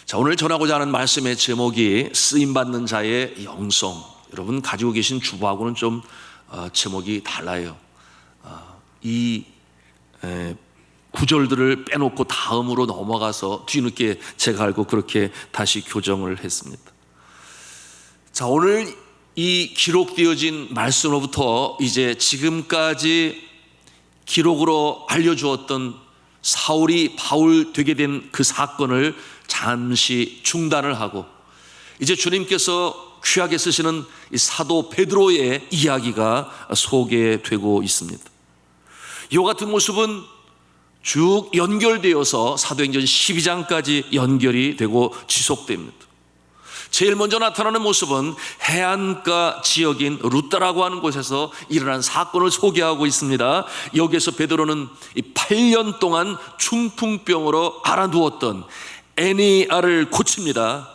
자, 오늘 전하고자 하는 말씀의 제목이 쓰임받는 자의 영성. 여러분 가지고 계신 주보하고는 좀 제목이 달라요. 이 구절들을 빼놓고 다음으로 넘어가서 뒤늦게 제가 알고 그렇게 다시 교정을 했습니다. 자, 오늘 이 기록되어진 말씀으로부터 이제 지금까지 기록으로 알려주었던 사울이 바울 되게 된 그 사건을 잠시 중단을 하고 이제 주님께서 귀하게 쓰시는 이 사도 베드로의 이야기가 소개되고 있습니다. 이와 같은 모습은 쭉 연결되어서 사도행전 12장까지 연결이 되고 지속됩니다. 제일 먼저 나타나는 모습은 해안가 지역인 루다라고 하는 곳에서 일어난 사건을 소개하고 있습니다. 여기에서 베드로는 8년 동안 중풍병으로 알아누웠던 애니아를 고칩니다.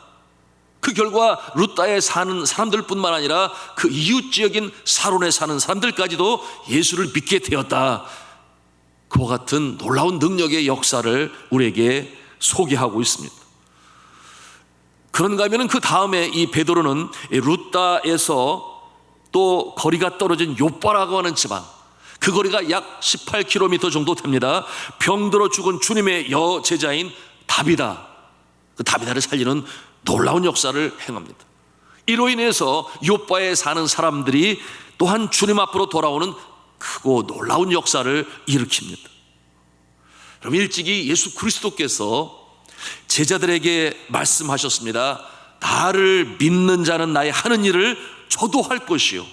그 결과 루다에 사는 사람들뿐만 아니라 그 이웃 지역인 사론에 사는 사람들까지도 예수를 믿게 되었다. 그와 같은 놀라운 능력의 역사를 우리에게 소개하고 있습니다. 그런가 하면 그 다음에 이 베드로는 루다에서 또 거리가 떨어진 요빠라고 하는 지방, 그 거리가 약 18km 정도 됩니다. 병들어 죽은 주님의 여제자인 다비다, 그 다비다를 살리는 놀라운 역사를 행합니다. 이로 인해서 요빠에 사는 사람들이 또한 주님 앞으로 돌아오는 크고 놀라운 역사를 일으킵니다. 그럼 일찍이 예수 그리스도께서 제자들에게 말씀하셨습니다. 나를 믿는 자는 나의 하는 일을 저도 할 것이요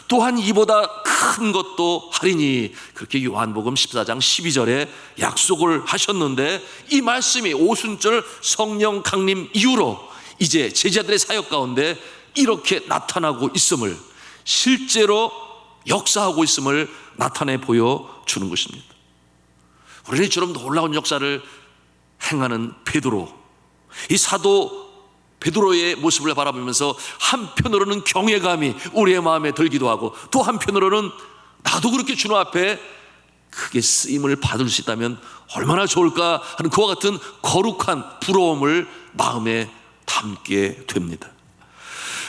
또한 이보다 큰 것도 하리니, 그렇게 요한복음 14장 12절에 약속을 하셨는데, 이 말씀이 오순절 성령 강림 이후로 이제 제자들의 사역 가운데 이렇게 나타나고 있음을, 실제로 역사하고 있음을 나타내 보여주는 것입니다. 우리는 이처럼 놀라운 역사를 행하는 베드로, 이 사도 베드로의 모습을 바라보면서 한편으로는 경외감이 우리의 마음에 들기도 하고, 또 한편으로는 나도 그렇게 주님 앞에 크게 쓰임을 받을 수 있다면 얼마나 좋을까 하는 그와 같은 거룩한 부러움을 마음에 담게 됩니다.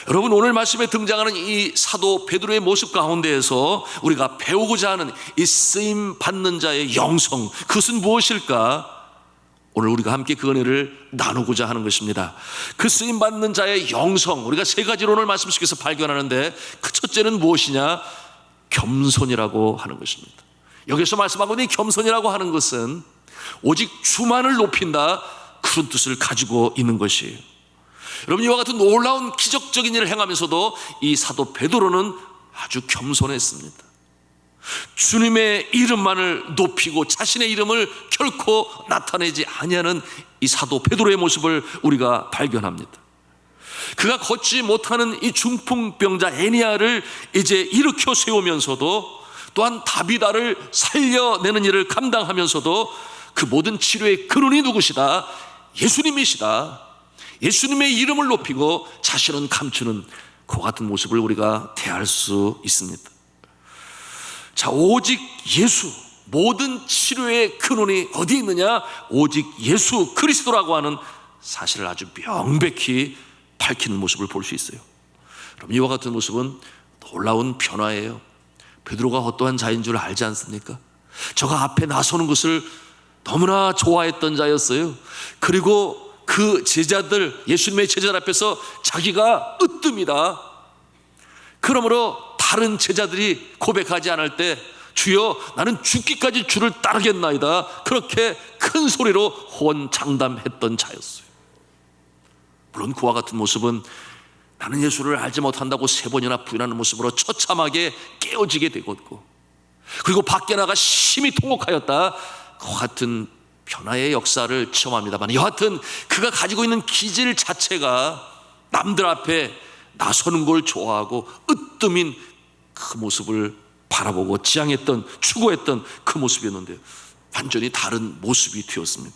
여러분, 오늘 말씀에 등장하는 이 사도 베드로의 모습 가운데에서 우리가 배우고자 하는 이 쓰임 받는 자의 영성, 그것은 무엇일까? 오늘 우리가 함께 그 은혜를 나누고자 하는 것입니다. 그 쓰임받는 자의 영성, 우리가 세 가지로 오늘 말씀 속에서 발견하는데, 그 첫째는 무엇이냐? 겸손이라고 하는 것입니다. 여기서 말씀하고 있는 겸손이라고 하는 것은 오직 주만을 높인다, 그런 뜻을 가지고 있는 것이에요. 여러분, 이와 같은 놀라운 기적적인 일을 행하면서도 이 사도 베드로는 아주 겸손했습니다. 주님의 이름만을 높이고 자신의 이름을 결코 나타내지 아니하는 이 사도 베드로의 모습을 우리가 발견합니다. 그가 걷지 못하는 이 중풍병자 애니아를 이제 일으켜 세우면서도, 또한 다비다를 살려내는 일을 감당하면서도 그 모든 치료의 근원이 누구시다? 예수님이시다. 예수님의 이름을 높이고 자신은 감추는 그 같은 모습을 우리가 대할 수 있습니다. 자, 오직 예수, 모든 치료의 근원이 어디 있느냐? 오직 예수 그리스도라고 하는 사실을 아주 명백히 밝히는 모습을 볼 수 있어요. 그럼 이와 같은 모습은 놀라운 변화예요. 베드로가 어떠한 자인 줄 알지 않습니까? 저가 앞에 나서는 것을 너무나 좋아했던 자였어요. 그리고 그 제자들, 예수님의 제자들 앞에서 자기가 으뜸이다, 그러므로 다른 제자들이 고백하지 않을 때 주여 나는 죽기까지 주를 따르겠나이다, 그렇게 큰 소리로 호언장담했던 자였어요. 물론 그와 같은 모습은 나는 예수를 알지 못한다고 3번이나 부인하는 모습으로 처참하게 깨어지게 되었고, 그리고 밖에 나가 심히 통곡하였다, 그와 같은 변화의 역사를 체험합니다만, 여하튼 그가 가지고 있는 기질 자체가 남들 앞에 나서는 걸 좋아하고 으뜸인 그 모습을 바라보고 지향했던, 추구했던 그 모습이었는데요, 완전히 다른 모습이 되었습니다.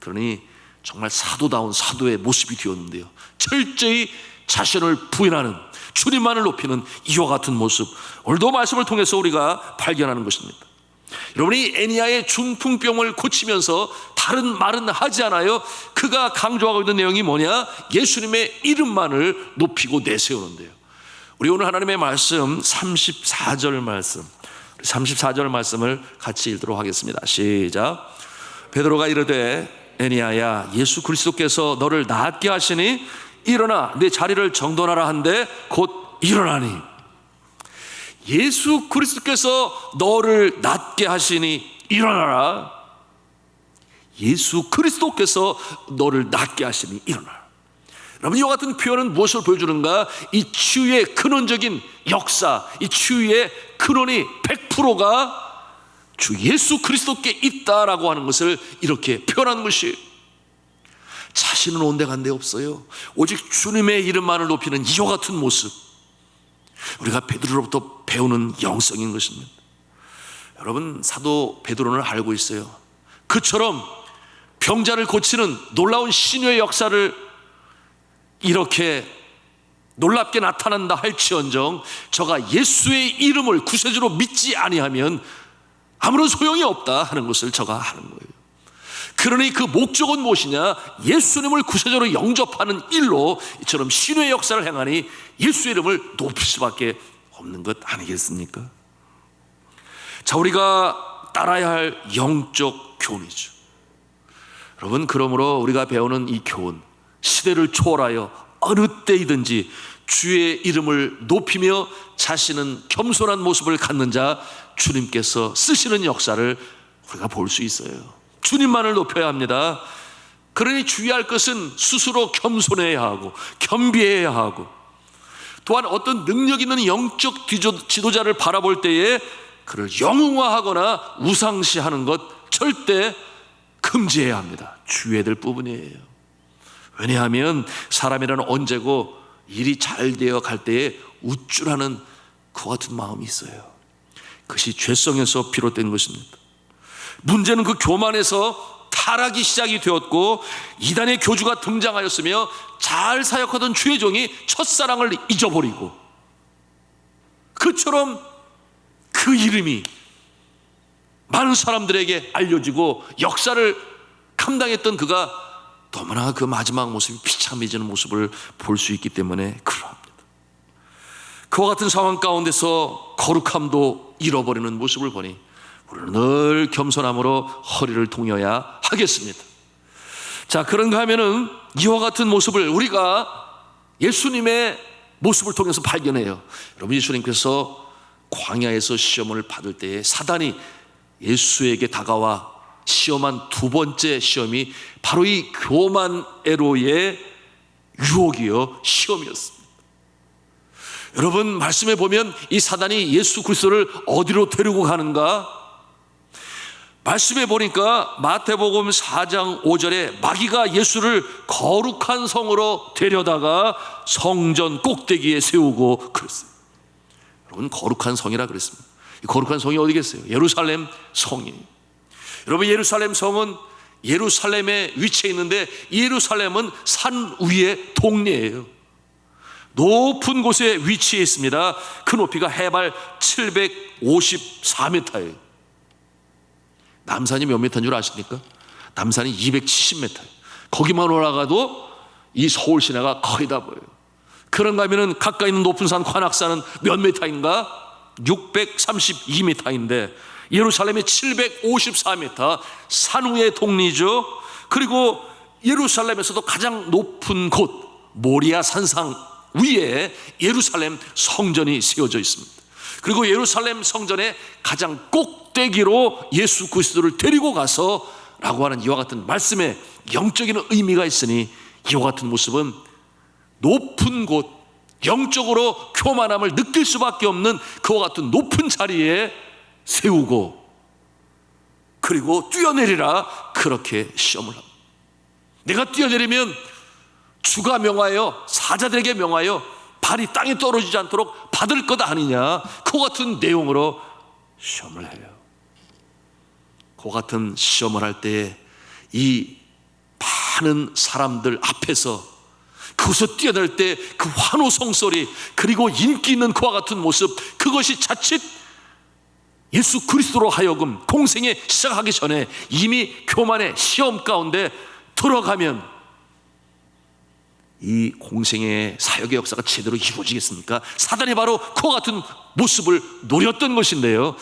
그러니 정말 사도다운 사도의 모습이 되었는데요, 철저히 자신을 부인하는, 주님만을 높이는 이와 같은 모습, 오늘도 말씀을 통해서 우리가 발견하는 것입니다. 여러분이 애니야의 중풍병을 고치면서 다른 말은 하지 않아요. 그가 강조하고 있는 내용이 뭐냐? 예수님의 이름만을 높이고 내세우는데요. 우리 오늘 하나님의 말씀 34절 말씀, 34절 말씀을 같이 읽도록 하겠습니다. 시작. 베드로가 이르되 애니야야, 예수 그리스도께서 너를 낫게 하시니 일어나 내 자리를 정돈하라 한데 곧 일어나니. 예수 그리스도께서 너를 낫게 하시니 일어나라. 예수 그리스도께서 너를 낫게 하시니 일어나라. 여러분, 이와 같은 표현은 무엇을 보여주는가? 이 치유의 근원적인 역사, 이 치유의 근원이 100%가 주 예수 그리스도께 있다라고 하는 것을 이렇게 표현하는 것이에요. 자신은 온데간데 없어요. 오직 주님의 이름만을 높이는 이와 같은 모습, 우리가 베드로로부터 배우는 영성인 것입니다. 여러분, 사도 베드로는 알고 있어요. 그처럼 병자를 고치는 놀라운 신유의 역사를 이렇게 놀랍게 나타난다 할지언정 저가 예수의 이름을 구세주로 믿지 아니하면 아무런 소용이 없다 하는 것을 저가 아는 거예요. 그러니 그 목적은 무엇이냐? 예수님을 구세주로 영접하는 일로 이처럼 신유의 역사를 행하니 예수의 이름을 높일 수밖에 없는 것 아니겠습니까? 자, 우리가 따라야 할 영적 교훈이죠. 여러분, 그러므로 우리가 배우는 이 교훈, 시대를 초월하여 어느 때이든지 주의 이름을 높이며 자신은 겸손한 모습을 갖는 자, 주님께서 쓰시는 역사를 우리가 볼 수 있어요. 주님만을 높여야 합니다. 그러니 주의할 것은 스스로 겸손해야 하고 겸비해야 하고, 또한 어떤 능력 있는 영적 지도자를 바라볼 때에 그를 영웅화하거나 우상시하는 것 절대 금지해야 합니다. 주의해야 될 부분이에요. 왜냐하면 사람이라는 언제고 일이 잘 되어 갈 때에 우쭐하는 그 같은 마음이 있어요. 그것이 죄성에서 비롯된 것입니다. 문제는 그 교만에서 타락이 시작이 되었고 이단의 교주가 등장하였으며 잘 사역하던 주의 종이 첫사랑을 잊어버리고, 그처럼 그 이름이 많은 사람들에게 알려지고 역사를 감당했던 그가 너무나 그 마지막 모습이 비참해지는 모습을 볼 수 있기 때문에 그러합니다. 그와 같은 상황 가운데서 거룩함도 잃어버리는 모습을 보니 우리는 늘 겸손함으로 허리를 동여야 하겠습니다. 자, 그런가 하면은 이와 같은 모습을 우리가 예수님의 모습을 통해서 발견해요. 여러분, 예수님께서 광야에서 시험을 받을 때에 사단이 예수에게 다가와 시험한 두 번째 시험이 바로 이 교만애로의 유혹이요, 시험이었습니다. 여러분, 말씀에 보면 이 사단이 예수 그리스도를 어디로 데리고 가는가? 말씀에 보니까 마태복음 4장 5절에 마귀가 예수를 거룩한 성으로 데려다가 성전 꼭대기에 세우고 그랬어요. 여러분, 거룩한 성이라 그랬습니다. 이 거룩한 성이 어디겠어요? 예루살렘 성이에요. 여러분, 예루살렘 성은 예루살렘에 위치해 있는데 예루살렘은 산 위의 동네예요. 높은 곳에 위치해 있습니다. 그 높이가 해발 754m예요. 남산이 몇 미터인 줄 아십니까? 남산이 270m예요. 거기만 올라가도 이 서울 시내가 거의 다 보여요. 그런가 하면 가까이 있는 높은 산 관악산은 몇 미터인가? 632m인데 예루살렘이 754m, 산 위의 동리죠. 그리고 예루살렘에서도 가장 높은 곳 모리아 산상 위에 예루살렘 성전이 세워져 있습니다. 그리고 예루살렘 성전의 가장 꼭대기로 예수 그리스도를 데리고 가서 라고 하는 이와 같은 말씀에 영적인 의미가 있으니 이와 같은 모습은 높은 곳, 영적으로 교만함을 느낄 수밖에 없는 그와 같은 높은 자리에 세우고, 그리고 뛰어내리라 그렇게 시험을 합니다. 내가 뛰어내리면 주가 명하여 사자들에게 명하여 발이 땅에 떨어지지 않도록 받을 것 아니냐, 그 같은 내용으로 시험을 해요. 그 같은 시험을 할 때에 이 많은 사람들 앞에서 그것을 뛰어날 때 그 환호성 소리, 그리고 인기 있는 그와 같은 모습, 그것이 자칫 예수 그리스도로 하여금 공생에 시작하기 전에 이미 교만의 시험 가운데 들어가면 이 공생의 사역의 역사가 제대로 이루어지겠습니까? 사단이 바로 그와 같은 모습을 노렸던 것인데요.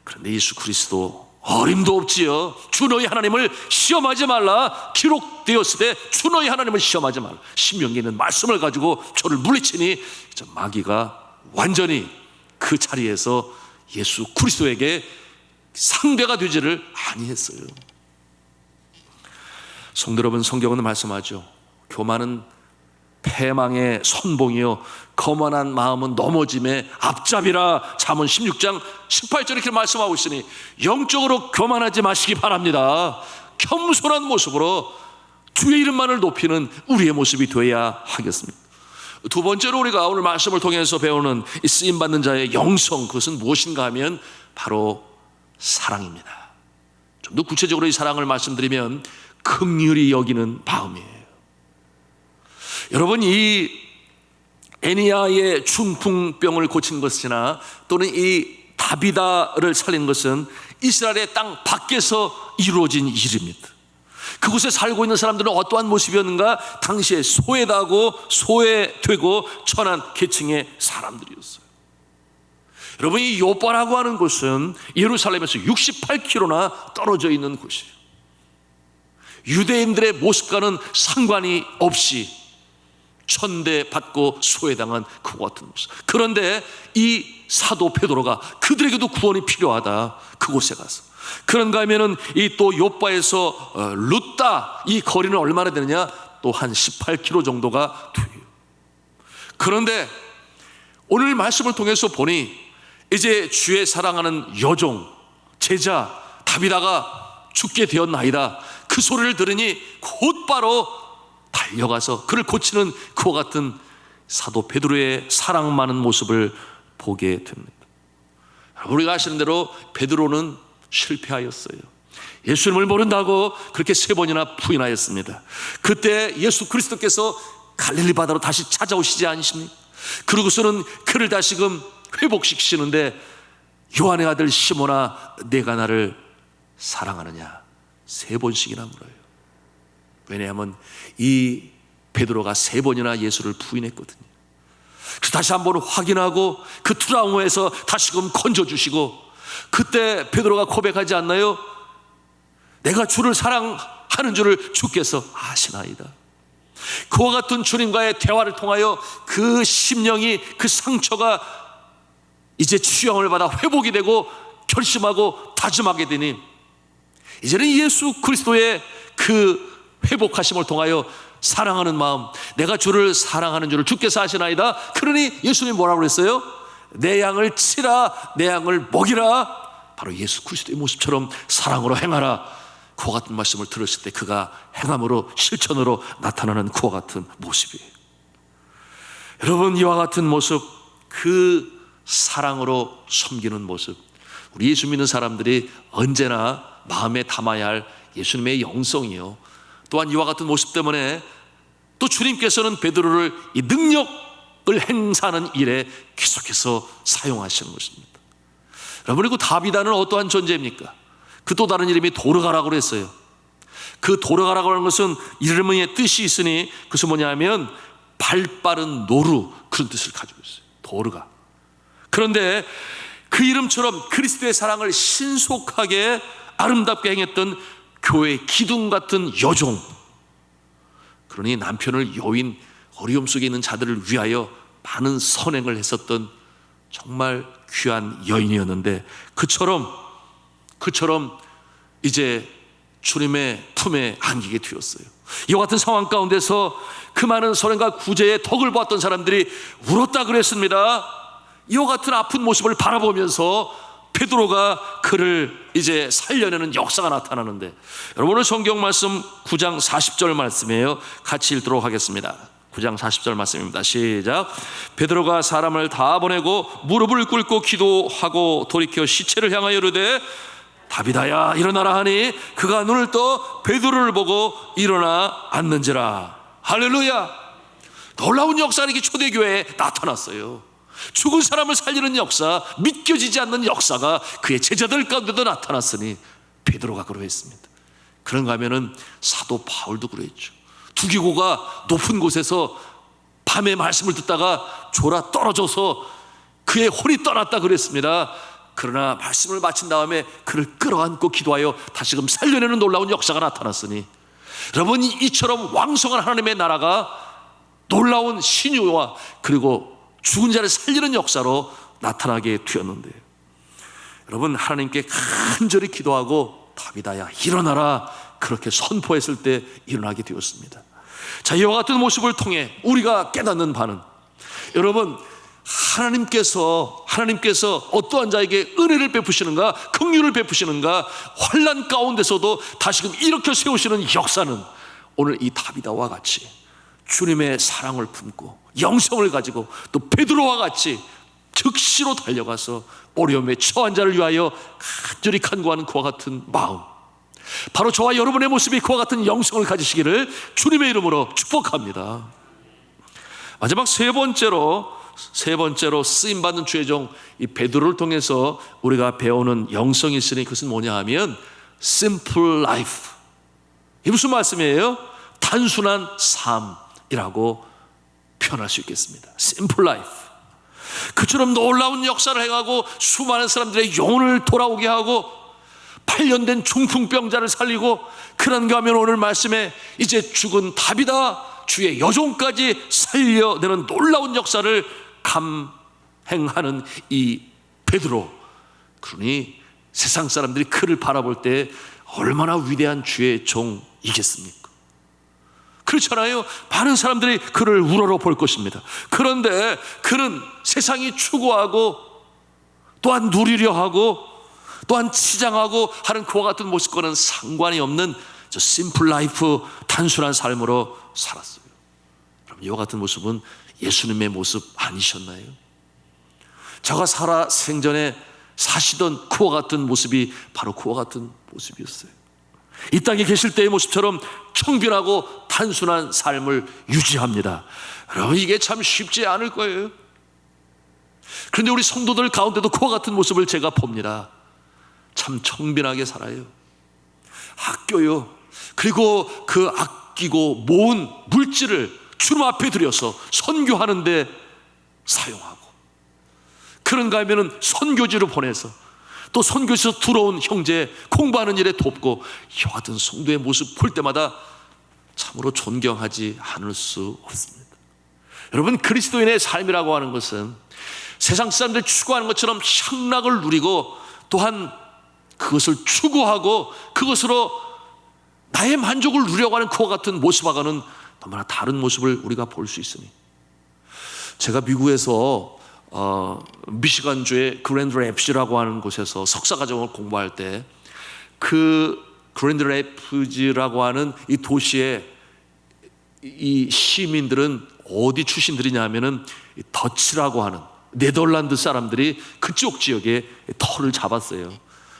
그런데 예수 그리스도 어림도 없지요. 주 너희 하나님을 시험하지 말라. 기록되었을 때 주 너희 하나님을 시험하지 말라. 신명기에 있는 말씀을 가지고 저를 물리치니 마귀가 완전히 그 자리에서 예수 그리스도에게 상대가 되지를 아니했어요. 성도 여러분, 성경은 말씀하죠. 교만은 패망의 선봉이요 거만한 마음은 넘어짐의 앞잡이라. 잠언 16장 18절에 이렇게 말씀하고 있으니 영적으로 교만하지 마시기 바랍니다. 겸손한 모습으로 주의 이름만을 높이는 우리의 모습이 되어야 하겠습니다. 두 번째로 우리가 오늘 말씀을 통해서 배우는 이 쓰임받는 자의 영성, 그것은 무엇인가 하면 바로 사랑입니다. 좀 더 구체적으로 이 사랑을 말씀드리면 긍휼히 여기는 마음이에요. 여러분, 이 애니야의 중풍병을 고친 것이나 또는 이 다비다를 살린 것은 이스라엘의 땅 밖에서 이루어진 일입니다. 그곳에 살고 있는 사람들은 어떠한 모습이었는가? 당시에 소외되고 천한 계층의 사람들이었어요. 여러분, 이 요바라고 하는 곳은 예루살렘에서 68km나 떨어져 있는 곳이에요. 유대인들의 모습과는 상관이 없이 천대받고 소외당한 그와 같은 모습. 그런데 이 사도 베드로가 그들에게도 구원이 필요하다. 그곳에 가서 그런가 하면은 이 또 요바에서 룻다, 이 거리는 얼마나 되느냐? 또 한 18km 정도가 돼요. 그런데 오늘 말씀을 통해서 보니 이제 주의 사랑하는 여종 제자 다비다가 죽게 되었나이다. 그 소리를 들으니 곧바로 달려가서 그를 고치는 그와 같은 사도 베드로의 사랑 많은 모습을 보게 됩니다. 우리가 아시는 대로 베드로는 실패하였어요. 예수님을 모른다고 그렇게 3번이나 부인하였습니다. 그때 예수 그리스도께서 갈릴리 바다로 다시 찾아오시지 않으십니까? 그러고서는 그를 다시금 회복시키시는데 요한의 아들 시몬아, 내가 나를 사랑하느냐 3번씩이나 물어요. 왜냐하면 이 베드로가 3번이나 예수를 부인했거든요. 그래서 다시 한번 확인하고 그 트라우마에서 다시금 건져주시고, 그때 베드로가 고백하지 않나요? 내가 주를 사랑하는 줄을 주께서 아시나이다. 그와 같은 주님과의 대화를 통하여 그 심령이, 그 상처가 이제 치유함을 받아 회복이 되고 결심하고 다짐하게 되니 이제는 예수 그리스도의 그 회복하심을 통하여 사랑하는 마음, 내가 주를 사랑하는 줄을 주께서 아시나이다. 그러니 예수님이 뭐라고 그랬어요? 내 양을 치라, 내 양을 먹이라. 바로 예수 그리스도의 모습처럼 사랑으로 행하라. 그와 같은 말씀을 들었을 때 그가 행함으로, 실천으로 나타나는 그와 같은 모습이에요. 여러분, 이와 같은 모습, 그 사랑으로 섬기는 모습, 우리 예수 믿는 사람들이 언제나 마음에 담아야 할 예수님의 영성이요, 또한 이와 같은 모습 때문에 또 주님께서는 베드로를 이 능력을 행사하는 일에 계속해서 사용하시는 것입니다. 여러분, 그리고 다비다는 어떠한 존재입니까? 그 또 다른 이름이 도르가라고 그랬어요. 그 도르가라고 하는 것은 이름의 뜻이 있으니 그것은 뭐냐면 발빠른 노루, 그런 뜻을 가지고 있어요. 도르가. 그런데 그 이름처럼 그리스도의 사랑을 신속하게 아름답게 행했던 교회의 기둥 같은 여종, 그러니 남편을 여인, 어려움 속에 있는 자들을 위하여 많은 선행을 했었던 정말 귀한 여인이었는데, 그처럼 이제 주님의 품에 안기게 되었어요. 이와 같은 상황 가운데서 그 많은 선행과 구제의 덕을 보았던 사람들이 울었다 그랬습니다. 이와 같은 아픈 모습을 바라보면서 베드로가 그를 이제 살려내는 역사가 나타나는데, 여러분, 오늘 성경 말씀 9장 40절 말씀이에요. 같이 읽도록 하겠습니다. 9장 40절 말씀입니다. 시작. 베드로가 사람을 다 보내고 무릎을 꿇고 기도하고 돌이켜 시체를 향하여 이르되 다비다야 일어나라 하니 그가 눈을 떠 베드로를 보고 일어나 앉는지라. 할렐루야. 놀라운 역사가 이렇게 초대교회에 나타났어요. 죽은 사람을 살리는 역사, 믿겨지지 않는 역사가 그의 제자들 가운데도 나타났으니 베드로가 그러했습니다. 그런가 하면은 사도 바울도 그랬죠. 두기고가 높은 곳에서 밤에 말씀을 듣다가 졸아 떨어져서 그의 혼이 떠났다 그랬습니다. 그러나 말씀을 마친 다음에 그를 끌어안고 기도하여 다시금 살려내는 놀라운 역사가 나타났으니, 여러분, 이처럼 왕성한 하나님의 나라가 놀라운 신유와 그리고 죽은 자를 살리는 역사로 나타나게 되었는데요. 여러분, 하나님께 간절히 기도하고 다윗아 일어나라 그렇게 선포했을 때 일어나게 되었습니다. 자, 이와 같은 모습을 통해 우리가 깨닫는 바는, 여러분, 하나님께서 어떠한 자에게 은혜를 베푸시는가, 긍휼을 베푸시는가, 환난 가운데서도 다시금 일으켜 세우시는 역사는 오늘 이 다윗과 같이 주님의 사랑을 품고 영성을 가지고 또 베드로와 같이 즉시로 달려가서 어려움에 처한 자를 위하여 간절히 간구하는 그와 같은 마음, 바로 저와 여러분의 모습이 그와 같은 영성을 가지시기를 주님의 이름으로 축복합니다. 마지막 세 번째로 쓰임받는 주의 종 이 베드로를 통해서 우리가 배우는 영성이 있으니 그것은 뭐냐 하면 simple life. 이게 무슨 말씀이에요? 단순한 삶이라고 표현할 수 있겠습니다. simple life. 그처럼 놀라운 역사를 행하고 수많은 사람들의 영혼을 돌아오게 하고 8년 된 중풍병자를 살리고, 그런가 하면 오늘 말씀에 이제 죽은 다윗아 주의 여종까지 살려내는 놀라운 역사를 감행하는 이 베드로, 그러니 세상 사람들이 그를 바라볼 때 얼마나 위대한 주의 종이겠습니까? 그렇잖아요. 많은 사람들이 그를 우러러 볼 것입니다. 그런데 그는 세상이 추구하고 또한 누리려 하고 또한 치장하고 하는 그와 같은 모습과는 상관이 없는 저 심플 라이프, 단순한 삶으로 살았어요. 그럼 이와 같은 모습은 예수님의 모습 아니셨나요? 저가 살아 생전에 사시던 그와 같은 모습이 바로 그와 같은 모습이었어요. 이 땅에 계실 때의 모습처럼 청빈하고 단순한 삶을 유지합니다. 여러분, 이게 참 쉽지 않을 거예요. 그런데 우리 성도들 가운데도 그와 같은 모습을 제가 봅니다. 참 청빈하게 살아요. 아껴요. 그리고 그 아끼고 모은 물질을 주님 앞에 들여서 선교하는데 사용하고, 그런가 하면은 선교지로 보내서 또 선교지에서 들어온 형제 공부하는 일에 돕고, 이와 같은 성도의 모습 볼 때마다 참으로 존경하지 않을 수 없습니다. 여러분, 그리스도인의 삶이라고 하는 것은 세상 사람들이 추구하는 것처럼 향락을 누리고 또한 그것을 추구하고 그것으로 나의 만족을 누려고 하는 그와 같은 모습과는 너무나 다른 모습을 우리가 볼 수 있으니, 제가 미국에서 미시간주의 그랜드 래피즈라고 하는 곳에서 석사과정을 공부할 때, 그 그랜드 래피즈라고 하는 이 도시의 이 시민들은 어디 출신들이냐 하면은 더치라고 하는 네덜란드 사람들이 그쪽 지역에 터를 잡았어요.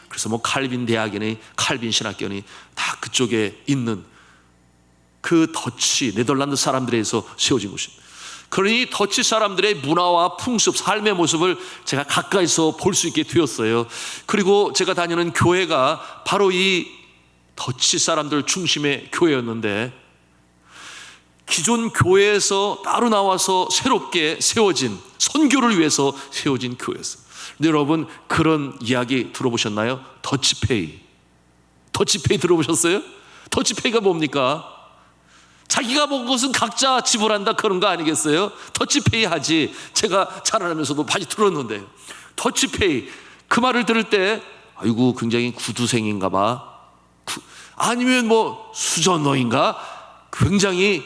그래서 뭐 칼빈 대학이니 칼빈 신학교니 다 그쪽에 있는 그 더치 네덜란드 사람들에서 세워진 곳입니다. 그러니 더치 사람들의 문화와 풍습, 삶의 모습을 제가 가까이서 볼 수 있게 되었어요. 그리고 제가 다니는 교회가 바로 이 더치 사람들 중심의 교회였는데, 기존 교회에서 따로 나와서 새롭게 세워진, 선교를 위해서 세워진 교회였어요. 근데 여러분, 그런 이야기 들어보셨나요? 더치페이. 더치페이 들어보셨어요? 더치페이가 뭡니까? 자기가 먹은 것은 각자 지불한다, 그런 거 아니겠어요? 더치페이 하지. 제가 자라나면서도 많이 들었는데, 더치페이, 그 말을 들을 때 아이고 굉장히 구두생인가 봐, 아니면 뭐 수전노인가, 굉장히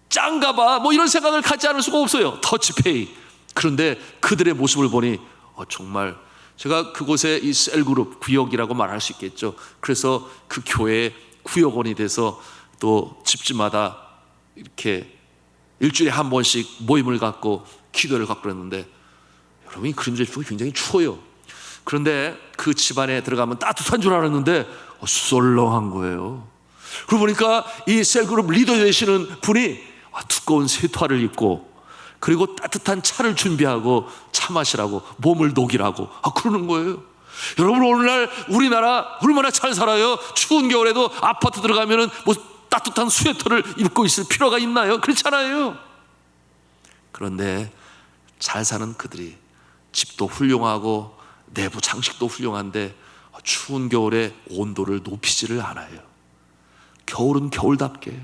짠가 봐, 뭐 이런 생각을 갖지 않을 수가 없어요. 더치페이. 그런데 그들의 모습을 보니 정말, 제가 그곳에 이 셀그룹 구역이라고 말할 수 있겠죠. 그래서 그 교회의 구역원이 돼서 또 집집마다 이렇게 일주일에 한 번씩 모임을 갖고 기도를 갖고 그랬는데, 여러분이 그림자 집이 굉장히 추워요. 그런데 그 집안에 들어가면 따뜻한 줄 알았는데 썰렁한 거예요. 그러고 보니까 이 셀그룹 리더 되시는 분이 두꺼운 쇠토화를 입고 그리고 따뜻한 차를 준비하고 차 마시라고, 몸을 녹이라고 그러는 거예요. 여러분, 오늘날 우리나라 얼마나 잘 살아요. 추운 겨울에도 아파트 들어가면은 뭐 따뜻한 스웨터를 입고 있을 필요가 있나요? 그렇잖아요. 그런데 잘 사는 그들이 집도 훌륭하고 내부 장식도 훌륭한데 추운 겨울에 온도를 높이지를 않아요. 겨울은 겨울답게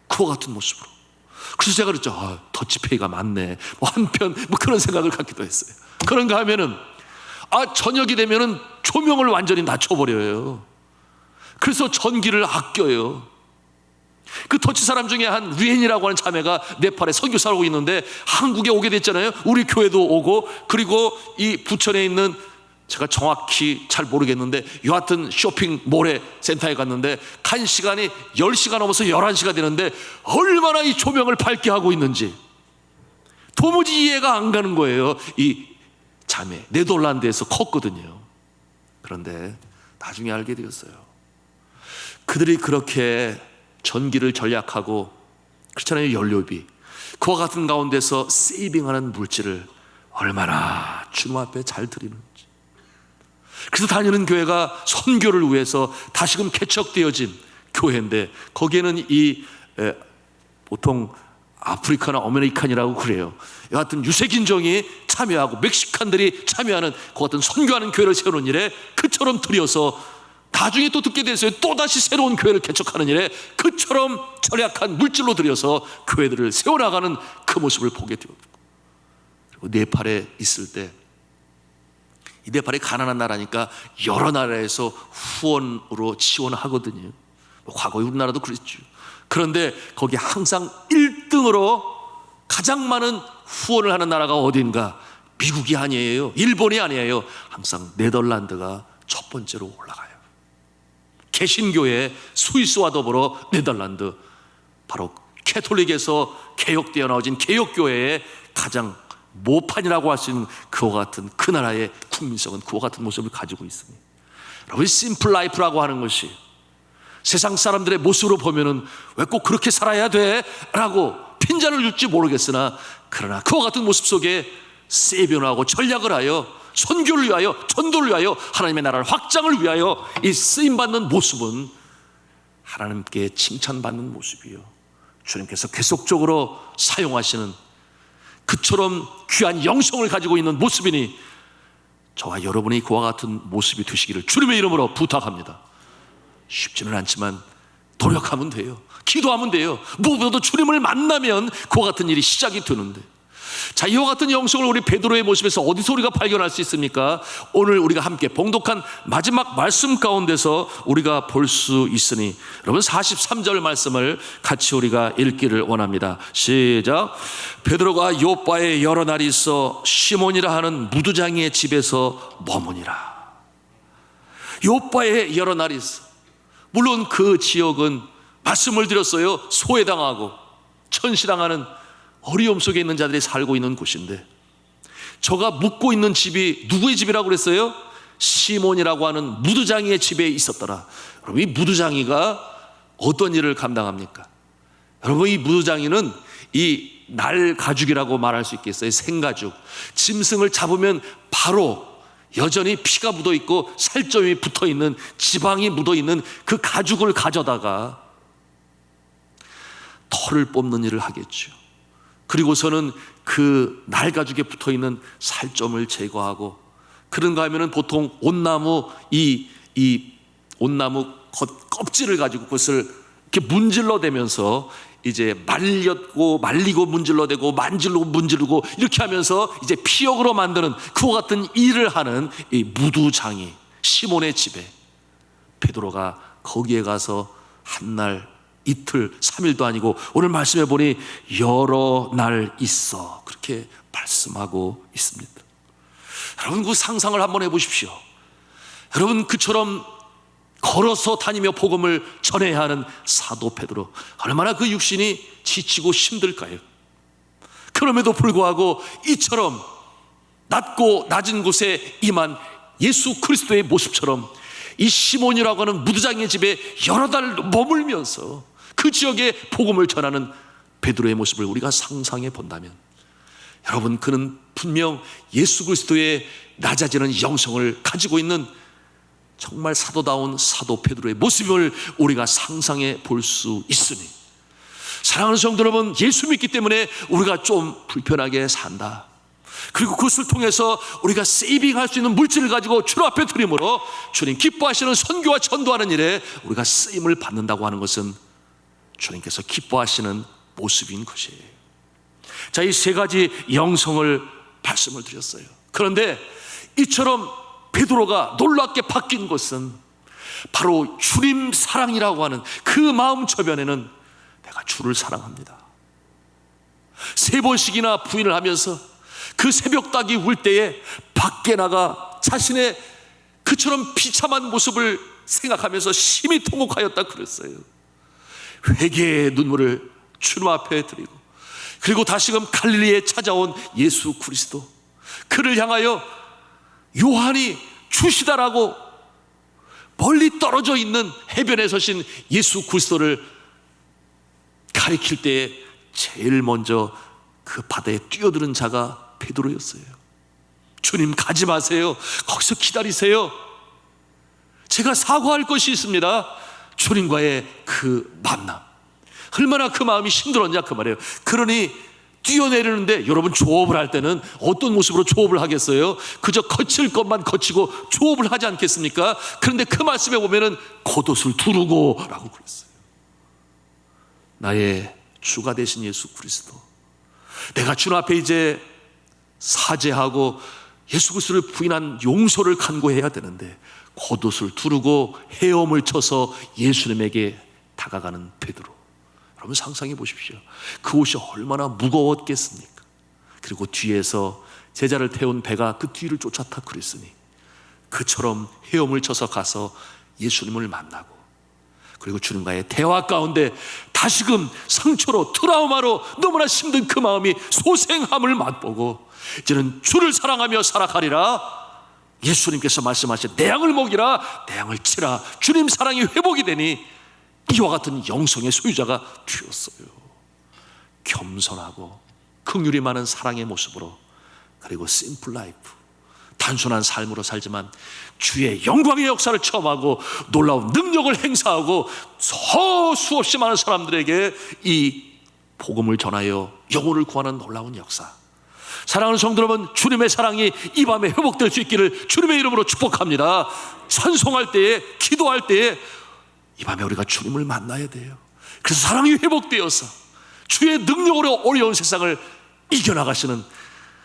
그와 같은 모습으로. 그래서 제가 그랬죠. 더치페이가 많네. 뭐 한편 뭐 그런 생각을 갖기도 했어요. 그런가 하면은 저녁이 되면은 조명을 완전히 낮춰버려요. 그래서 전기를 아껴요. 그 터치 사람 중에 한 류엔이라고 하는 자매가 네팔에 선교 살고 있는데 한국에 오게 됐잖아요. 우리 교회도 오고, 그리고 이 부천에 있는, 제가 정확히 잘 모르겠는데 여하튼 쇼핑몰에 센터에 갔는데 간 시간이 10시가 넘어서 11시가 되는데 얼마나 이 조명을 밝게 하고 있는지 도무지 이해가 안 가는 거예요. 이 자매 네덜란드에서 컸거든요. 그런데 나중에 알게 되었어요. 그들이 그렇게 전기를 절약하고, 그렇잖아요, 연료비, 그와 같은 가운데서 세이빙하는 물질을 얼마나 주님 앞에 잘 드리는지. 그래서 다니는 교회가 선교를 위해서 다시금 개척되어진 교회인데 거기에는 보통 아프리카나 아메리칸이라고 그래요. 여하튼 유색인종이 참여하고 멕시칸들이 참여하는 그 같은 선교하는 교회를 세우는 일에 그처럼 들여서 나중에 또 듣게 됐어요. 또다시 새로운 교회를 개척하는 일에 그처럼 절약한 물질로 들여서 교회들을 세워나가는 그 모습을 보게 되었고, 그리고 네팔에 있을 때, 이 네팔이 가난한 나라니까 여러 나라에서 후원으로 지원하거든요. 과거에 우리나라도 그랬죠. 그런데 거기 항상 1등으로 가장 많은 후원을 하는 나라가 어딘가? 미국이 아니에요, 일본이 아니에요. 항상 네덜란드가 첫 번째로 올라가요. 개신교회 스위스와 더불어 네덜란드, 바로 캐톨릭에서 개혁되어 나오진 개혁교회의 가장 모판이라고 할 수 있는 그와 같은 그 나라의 국민성은 그와 같은 모습을 가지고 있습니다. 여러분, 심플 라이프라고 하는 것이 세상 사람들의 모습으로 보면은 왜 꼭 그렇게 살아야 돼? 라고 핀잔을 줄지 모르겠으나, 그러나 그와 같은 모습 속에 세변하고 전략을 하여 선교를 위하여, 전도를 위하여, 하나님의 나라를 확장을 위하여 이 쓰임받는 모습은 하나님께 칭찬받는 모습이요, 주님께서 계속적으로 사용하시는 그처럼 귀한 영성을 가지고 있는 모습이니 저와 여러분이 그와 같은 모습이 되시기를 주님의 이름으로 부탁합니다. 쉽지는 않지만 노력하면 돼요. 기도하면 돼요. 무엇보다도 주님을 만나면 그와 같은 일이 시작이 되는데, 자, 이와 같은 영성을 우리 베드로의 모습에서 어디서 우리가 발견할 수 있습니까? 오늘 우리가 함께 봉독한 마지막 말씀 가운데서 우리가 볼 수 있으니, 여러분 43절 말씀을 같이 우리가 읽기를 원합니다. 시작. 베드로가 요빠에 여러 날이 있어 시몬이라 하는 무두장이의 집에서 머무니라. 요빠에 여러 날이 있어. 물론 그 지역은 말씀을 드렸어요, 소외당하고 천시당하는 어려움 속에 있는 자들이 살고 있는 곳인데, 저가 묵고 있는 집이 누구의 집이라고 그랬어요? 시몬이라고 하는 무두장이의 집에 있었더라. 여러분, 이 무두장이가 어떤 일을 감당합니까? 여러분, 이 무두장이는 이 날 가죽이라고 말할 수 있겠어요. 생가죽. 짐승을 잡으면 바로 여전히 피가 묻어 있고 살점이 붙어 있는, 지방이 묻어 있는 그 가죽을 가져다가 털을 뽑는 일을 하겠죠. 그리고서는 그 날가죽에 붙어 있는 살점을 제거하고, 그런가 하면은 보통 온나무, 이 온나무 껍질을 가지고 그것을 이렇게 문질러 대면서 이제 말리고 문질러대고 만지르고 문지르고 이렇게 하면서 이제 피역으로 만드는 그와 같은 일을 하는 이 무두장이 시몬의 집에 베드로가 거기에 가서 한 날, 이틀, 3일도 아니고 오늘 말씀해 보니 여러 날 있어, 그렇게 말씀하고 있습니다. 여러분, 그 상상을 한번 해보십시오. 여러분, 그처럼 걸어서 다니며 복음을 전해야 하는 사도 베드로, 얼마나 그 육신이 지치고 힘들까요? 그럼에도 불구하고 이처럼 낮고 낮은 곳에 임한 예수 그리스도의 모습처럼 이 시몬이라고 하는 무두장의 집에 여러 달 머물면서 그 지역에 복음을 전하는 베드로의 모습을 우리가 상상해 본다면, 여러분, 그는 분명 예수 그리스도의 낮아지는 영성을 가지고 있는 정말 사도다운 사도 베드로의 모습을 우리가 상상해 볼 수 있으니, 사랑하는 성도 여러분, 예수 믿기 때문에 우리가 좀 불편하게 산다, 그리고 그것을 통해서 우리가 세이빙할 수 있는 물질을 가지고 주님 앞에 드림으로 주님 기뻐하시는 선교와 전도하는 일에 우리가 쓰임을 받는다고 하는 것은 주님께서 기뻐하시는 모습인 것이에요. 자, 이 세 가지 영성을 말씀을 드렸어요. 그런데 이처럼 베드로가 놀랍게 바뀐 것은 바로 주님 사랑이라고 하는 그 마음 저변에는 내가 주를 사랑합니다, 3번씩이나 부인을 하면서 그 새벽닭이 울 때에 밖에 나가 자신의 그처럼 비참한 모습을 생각하면서 심히 통곡하였다 그랬어요. 회개의 눈물을 주님 앞에 드리고, 그리고 다시금 갈릴리에 찾아온 예수 그리스도, 그를 향하여 요한이 주시다라고 멀리 떨어져 있는 해변에 서신 예수 그리스도를 가리킬 때에 제일 먼저 그 바다에 뛰어드는 자가 베드로였어요. 주님, 가지 마세요, 거기서 기다리세요, 제가 사과할 것이 있습니다. 주님과의 그 만남, 얼마나 그 마음이 힘들었냐 그 말이에요. 그러니 뛰어내리는데, 여러분, 조업을 할 때는 어떤 모습으로 조업을 하겠어요? 그저 거칠 것만 거치고 조업을 하지 않겠습니까? 그런데 그 말씀에 보면은 겉옷을 두르고 라고 그랬어요. 나의 주가 되신 예수 그리스도, 내가 주님 앞에 이제 사죄하고 예수 그리스도를 부인한 용서를 간구해야 되는데 겉옷을 두르고 헤엄을 쳐서 예수님에게 다가가는 베드로, 여러분 상상해 보십시오. 그 옷이 얼마나 무거웠겠습니까? 그리고 뒤에서 제자를 태운 배가 그 뒤를 쫓았다 그랬으니, 그처럼 헤엄을 쳐서 가서 예수님을 만나고, 그리고 주님과의 대화 가운데 다시금 상처로 트라우마로 너무나 힘든 그 마음이 소생함을 맛보고, 이제는 주를 사랑하며 살아가리라 예수님께서 말씀하신 내 양을 먹이라, 내 양을 치라, 주님 사랑이 회복이 되니 이와 같은 영성의 소유자가 되었어요. 겸손하고 긍휼이 많은 사랑의 모습으로, 그리고 심플 라이프, 단순한 삶으로 살지만 주의 영광의 역사를 체험하고 놀라운 능력을 행사하고 수없이 많은 사람들에게 이 복음을 전하여 영혼을 구하는 놀라운 역사. 사랑하는 성도 여러분, 주님의 사랑이 이 밤에 회복될 수 있기를 주님의 이름으로 축복합니다. 찬송할 때에, 기도할 때에 이 밤에 우리가 주님을 만나야 돼요. 그래서 사랑이 회복되어서 주의 능력으로 어려운 세상을 이겨나가시는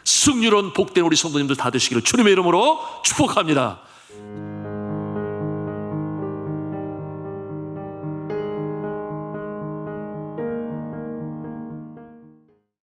승리로운 복된 우리 성도님들 다 되시기를 주님의 이름으로 축복합니다.